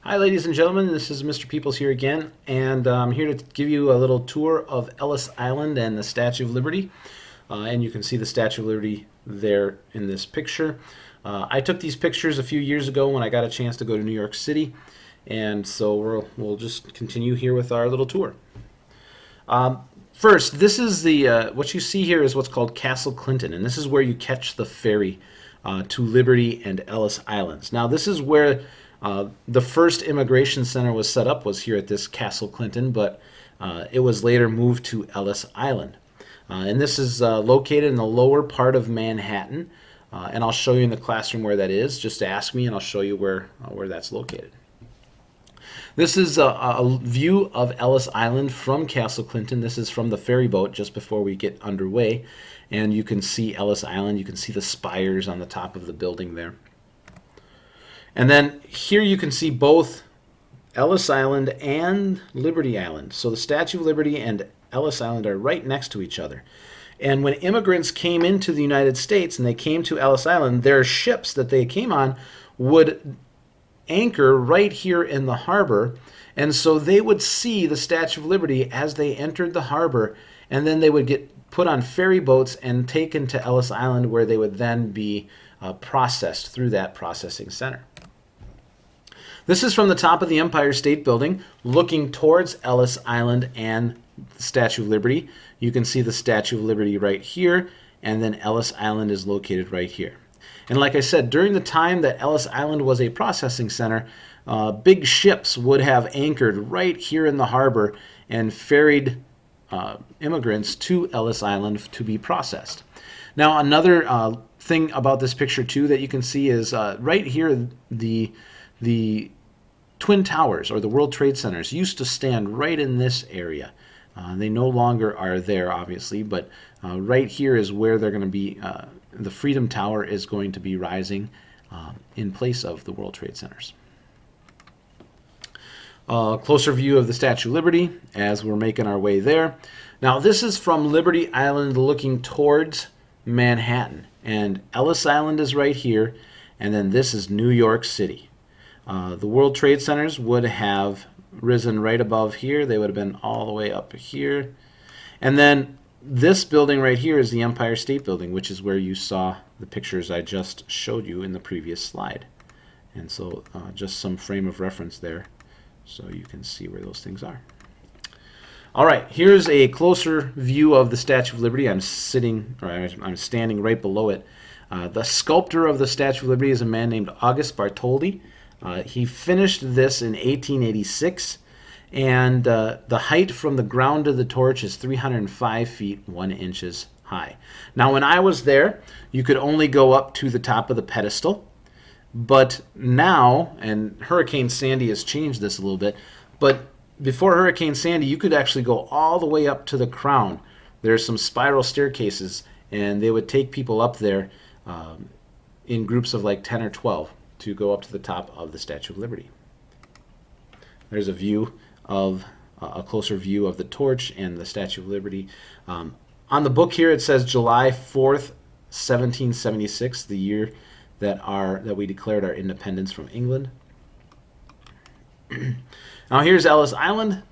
Hi, ladies and gentlemen. This is Mr. Peoples here again, and I'm here to give you a little tour of Ellis Island and the Statue of Liberty. And you can see the Statue of Liberty there in this picture. I took these pictures a few years ago when I got a chance to go to New York City, and so we'll just continue here with our little tour. First, this is the what you see here is what's called Castle Clinton, and this is where you catch the ferry to Liberty and Ellis Islands. Now, this is where the first immigration center was set up, was here at this Castle Clinton, but it was later moved to Ellis Island. And this is located in the lower part of Manhattan, and I'll show you in the classroom where that is. Just ask me and I'll show you where that's located. This is a view of Ellis Island from Castle Clinton. This is from the ferry boat just before we get underway, and you can see Ellis Island. You can see the spires on the top of the building there. And then here you can see both Ellis Island and Liberty Island. So the Statue of Liberty and Ellis Island are right next to each other. And when immigrants came into the United States and they came to Ellis Island, their ships that they came on would anchor right here in the harbor. And so they would see the Statue of Liberty as they entered the harbor, and then they would get put on ferry boats and taken to Ellis Island, where they would then be processed through that processing center. This is from the top of the Empire State Building, looking towards Ellis Island and the Statue of Liberty. You can see the Statue of Liberty right here, and then Ellis Island is located right here. And like I said, during the time that Ellis Island was a processing center, big ships would have anchored right here in the harbor and ferried immigrants to Ellis Island to be processed. Now, another thing about this picture too that you can see is right here, the Twin Towers, or the World Trade Centers, used to stand right in this area. They no longer are there, obviously, but right here is where they're going to be. The Freedom Tower is going to be rising in place of the World Trade Centers. Closer view of the Statue of Liberty as we're making our way there. Now, this is from Liberty Island looking towards Manhattan, and Ellis Island is right here, and then this is New York City. The World Trade Centers would have risen right above here. They would have been all the way up here. And then this building right here is the Empire State Building, which is where you saw the pictures I just showed you in the previous slide. And so just some frame of reference there so you can see where those things are. All right, here's a closer view of the Statue of Liberty. I'm standing right below it. The sculptor of the Statue of Liberty is a man named August Bartholdi. He finished this in 1886, and the height from the ground to the torch is 305 feet 1 inches high. Now, when I was there, you could only go up to the top of the pedestal, but now, and Hurricane Sandy has changed this a little bit, but before Hurricane Sandy, you could actually go all the way up to the crown. There's some spiral staircases, and they would take people up there in groups of like 10 or 12 to go up to the top of the Statue of Liberty. There's a view of a closer view of the torch and the Statue of Liberty. On the book here it says July 4th, 1776, the year that we declared our independence from England. Now here's Ellis Island.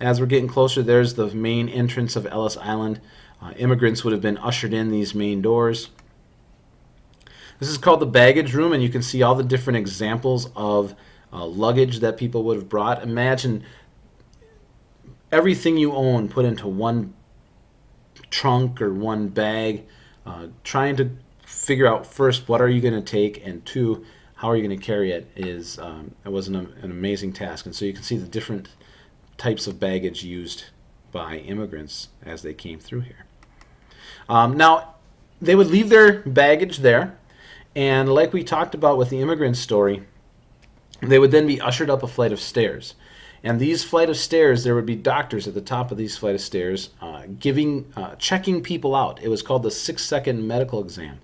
As we're getting closer, there's the main entrance of Ellis Island. Immigrants would have been ushered in these main doors. This is called the baggage room, and you can see all the different examples of luggage that people would have brought. Imagine everything you own put into one trunk or one bag, trying to figure out first, what are you going to take, and two, how are you going to carry it. It was an amazing task. And so you can see the different types of baggage used by immigrants as they came through here. Now, they would leave their baggage there, and like we talked about with the immigrant story, they would then be ushered up a flight of stairs. And these flight of stairs, there would be doctors at the top of these flight of stairs checking people out. It was called the 6-second medical exam.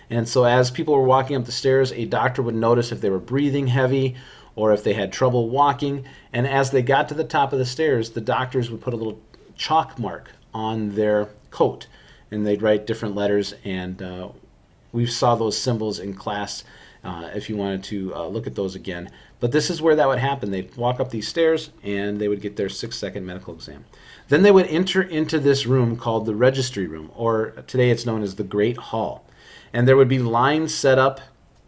And so as people were walking up the stairs, a doctor would notice if they were breathing heavy or if they had trouble walking. And as they got to the top of the stairs, the doctors would put a little chalk mark on their coat, and they'd write different letters, and we saw those symbols in class if you wanted to look at those again. But this is where that would happen. They'd walk up these stairs and they would get their 6-second medical exam. Then they would enter into this room called the Registry Room, or today it's known as the Great Hall. And there would be lines set up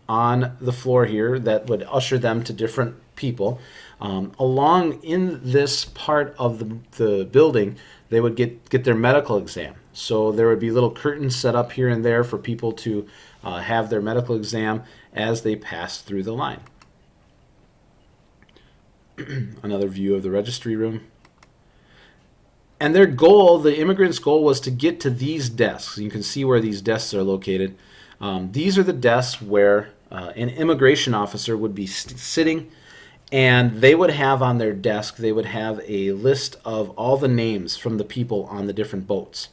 on the floor here that would usher them to different people. Along in this part of the building, they would get their medical exam. So there would be little curtains set up here and there for people to have their medical exam as they pass through the line. Another view of the registry room. And their goal, the immigrants' goal, was to get to these desks. You can see where these desks are located. These are the desks where an immigration officer would be sitting, and they would have on their desk, they would have a list of all the names from the people on the different boats.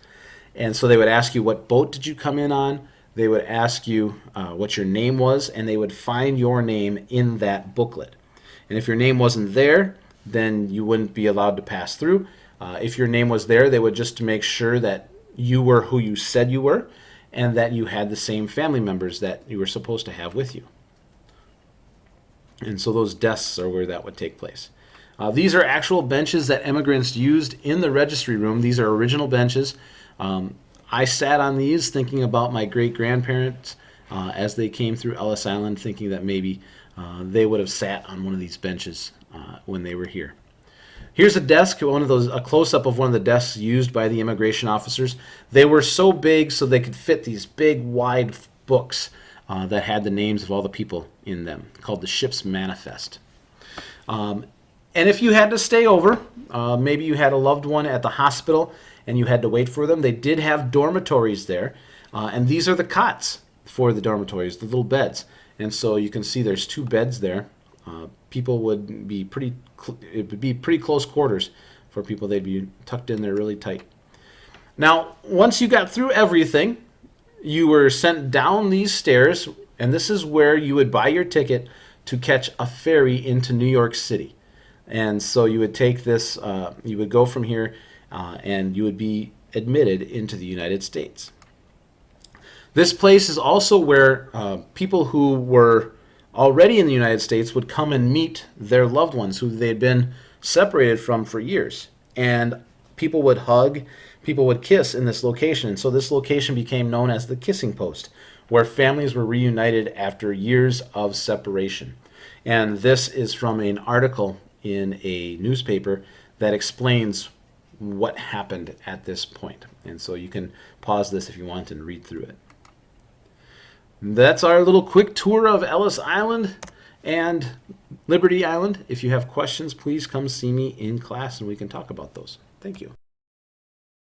And so they would ask you, what boat did you come in on? They would ask you what your name was, and they would find your name in that booklet. And if your name wasn't there, then you wouldn't be allowed to pass through. If your name was there, they would just to make sure that you were who you said you were and that you had the same family members that you were supposed to have with you. And so those desks are where that would take place. These are actual benches that immigrants used in the registry room. These are original benches. I sat on these thinking about my great-grandparents as they came through Ellis Island, thinking that maybe they would have sat on one of these benches when they were here. Here's a desk, a close-up of one of the desks used by the immigration officers. They were so big so they could fit these big, wide books that had the names of all the people in them, called the ship's manifest. And if you had to stay over, maybe you had a loved one at the hospital and you had to wait for them, they did have dormitories there. And these are the cots for the dormitories, the little beds. And so you can see there's 2 beds there. People would be it would be pretty close quarters for people. They'd be tucked in there really tight. Now, once you got through everything, you were sent down these stairs, and this is where you would buy your ticket to catch a ferry into New York City. And so you would take this, you would go from here, and you would be admitted into the United States. This place is also where people who were already in the United States would come and meet their loved ones who they had been separated from for years. And people would hug, people would kiss in this location. And so this location became known as the kissing post, where families were reunited after years of separation. And this is from an article in a newspaper that explains what happened at this point. And so you can pause this if you want and read through it. That's our little quick tour of Ellis Island and Liberty Island. If you have questions, please come see me in class and we can talk about those. Thank you.